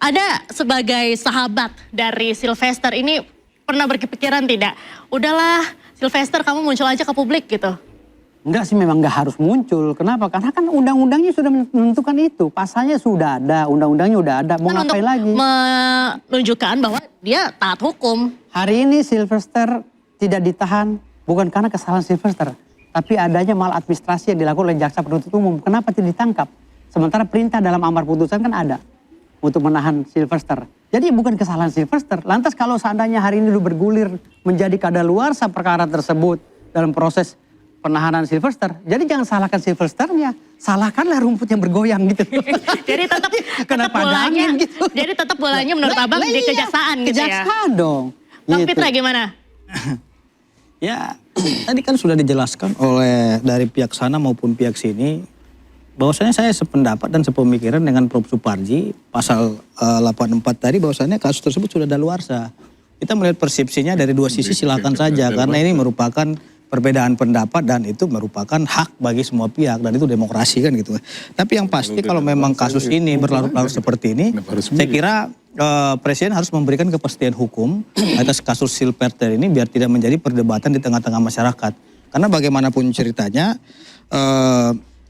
Ada sebagai sahabat dari Sylvester ini pernah berkepikiran tidak? Udahlah Sylvester kamu muncul aja ke publik gitu. Enggak sih, memang nggak harus muncul. Kenapa? Karena kan undang-undangnya sudah menentukan itu. Pasalnya sudah ada, undang-undangnya udah ada. Mau Kan ngapain lagi? Menunjukkan bahwa dia taat hukum. Hari ini Sylvester tidak ditahan bukan karena kesalahan Sylvester, tapi adanya maladministrasi yang dilakukan oleh jaksa penuntut umum. Kenapa tidak ditangkap? Sementara perintah dalam amar putusan kan ada untuk menahan Sylvester. Jadi bukan kesalahan Sylvester. Lantas kalau seandainya hari ini bergulir menjadi kadaluarsa perkara tersebut dalam proses penahanan Sylvester, jadi jangan salahkan Sylvesternya, salahkanlah rumput yang bergoyang gitu. Jadi tetap bolanya, gitu. Jadi tetap bolanya menurut Abang di kejaksaan gitu ya. Kejaksaan dong. Bang Gitu. Fitra gimana? Ya, tadi kan sudah dijelaskan oleh dari pihak sana maupun pihak sini, bahwasanya saya sependapat dan sepemikiran dengan Prof. Suparji, pasal 84 tadi, bahwasanya kasus tersebut sudah daluarsa. Kita melihat persepsinya dari dua sisi, silakan saja, karena ini merupakan perbedaan pendapat dan itu merupakan hak bagi semua pihak dan itu demokrasi kan gitu. Tapi yang pasti kalau memang kasus ini berlarut-larut seperti ini, saya kira Presiden harus memberikan kepastian hukum atas kasus Sylvester ini biar tidak menjadi perdebatan di tengah-tengah masyarakat. Karena bagaimanapun ceritanya,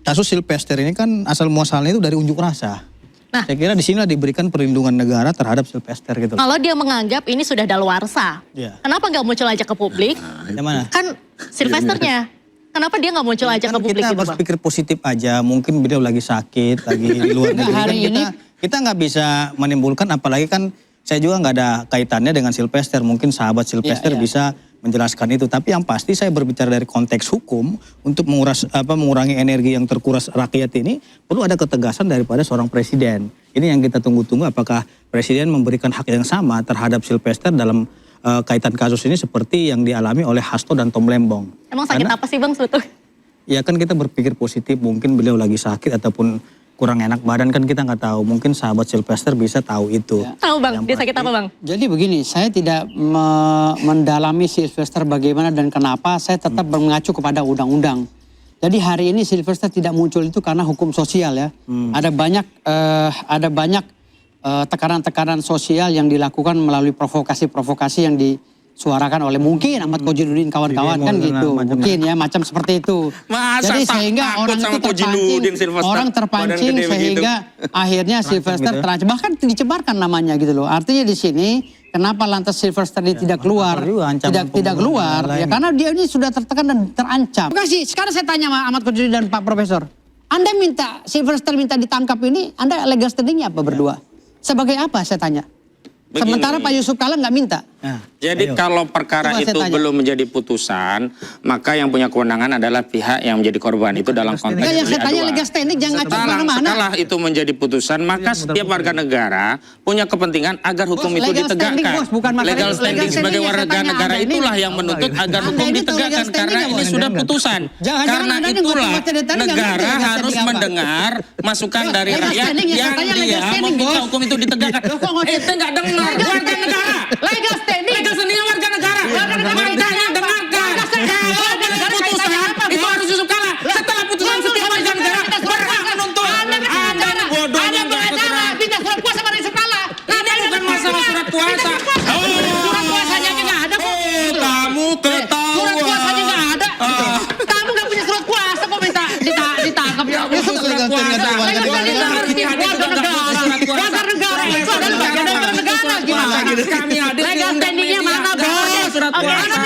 kasus Sylvester ini kan asal muasalnya itu dari unjuk rasa. Nah, saya kira di sini diberikan perlindungan negara terhadap Sylvester gitu. Kalau dia menganggap ini sudah daluarsa, Ya. Kenapa nggak muncul aja ke publik? Yang mana? Kan Sylvesternya. Kenapa dia nggak muncul aja ke publik Kita gitu, Bang? berpikir positif aja, mungkin beliau lagi sakit, lagi di luar negeri. Hari Kan ini kita nggak bisa menimbulkan, apalagi kan saya juga nggak ada kaitannya dengan Sylvester. Mungkin sahabat Sylvester bisa menjelaskan itu. Tapi yang pasti saya berbicara dari konteks hukum untuk mengurangi energi yang terkuras rakyat ini, perlu ada ketegasan daripada seorang presiden. Ini yang kita tunggu-tunggu, apakah presiden memberikan hak yang sama terhadap Sylvester dalam kaitan kasus ini seperti yang dialami oleh Hasto dan Tom Lembong. Emang sakit apa sih Bang sebetulnya? Ya kan kita berpikir positif, mungkin beliau lagi sakit ataupun kurang enak badan, kan kita nggak tahu. Mungkin sahabat Sylvester bisa tahu itu. Tahu Bang, dia sakit apa Bang? Jadi begini, saya tidak mendalami Sylvester bagaimana dan kenapa, saya tetap mengacu kepada undang-undang. Jadi hari ini Sylvester tidak muncul itu karena hukum sosial ya. Ada banyak tekanan-tekanan sosial yang dilakukan melalui provokasi-provokasi yang disuarakan oleh mungkin Ahmad Kojinuddin kawan-kawan kan gitu. Mungkin ya macam seperti itu. Masa Jadi sehingga orang itu terpancing sehingga akhirnya Sylvester terancam. Bahkan dicebarkan namanya gitu loh. Artinya di sini kenapa lantas Sylvester ini tidak keluar? Tidak keluar ya karena dia ini sudah tertekan dan terancam. Terima kasih. Sekarang saya tanya sama Ahmad Kojinuddin dan Pak Profesor. Anda minta Sylvester minta ditangkap ini, Anda legal standingnya apa berdua? Sebagai apa saya tanya? Begini. Sementara Pak Yusuf Kala nggak minta. Jadi kalau perkara Coba saya itu tanya. belum menjadi putusan, maka yang punya kewenangan adalah pihak yang menjadi korban. Itu dalam konteks Enggak, yang saya tanya aduan. legal standing jangan ngacung kemana-mana. Setelah itu menjadi putusan, maka setiap warga negara punya kepentingan agar hukum itu legal standing, ditegakkan. bos, bukan masalah Legal itu. standing Legal sebagai standing yang warga saya tanya negara Anda ini. itulah yang menuntut agar Anda hukum ini tahu ditegakkan legal standing karena nggak, ini bos? sudah putusan. Jangan-jangan Karena Anda ini itulah baca dari tadi nggak ngerti negara legal harus standing apa. mendengar masukan dari legal rakyat standing yang saya yang tanya legal dia standing, meminta bos. hukum itu ditegakkan. Loh, kok nggak- Itu nggak dengar warga negara. Legal standing. Legal standing warga negara. Makanya dengarkan. Kalau ada putusan itu harus Yusuf Kala. Setelah putusan setiap warga negara berhak menuntut. Anda ini bodohnya nggak bergerak. Minta surat kuasa pada Yusuf Kala. Ini bukan masalah surat kuasa. Surat kuasanya aja nggak ada kok. Kamu ketahuan. Surat kuasanya nggak ada. Kamu nggak punya surat kuasa kok minta ditangkap ya. Surat kuasa. Warga negara itu adalah bagian dari negara gimana? Kami hadir Legal standingnya mana bos? surat kuasa.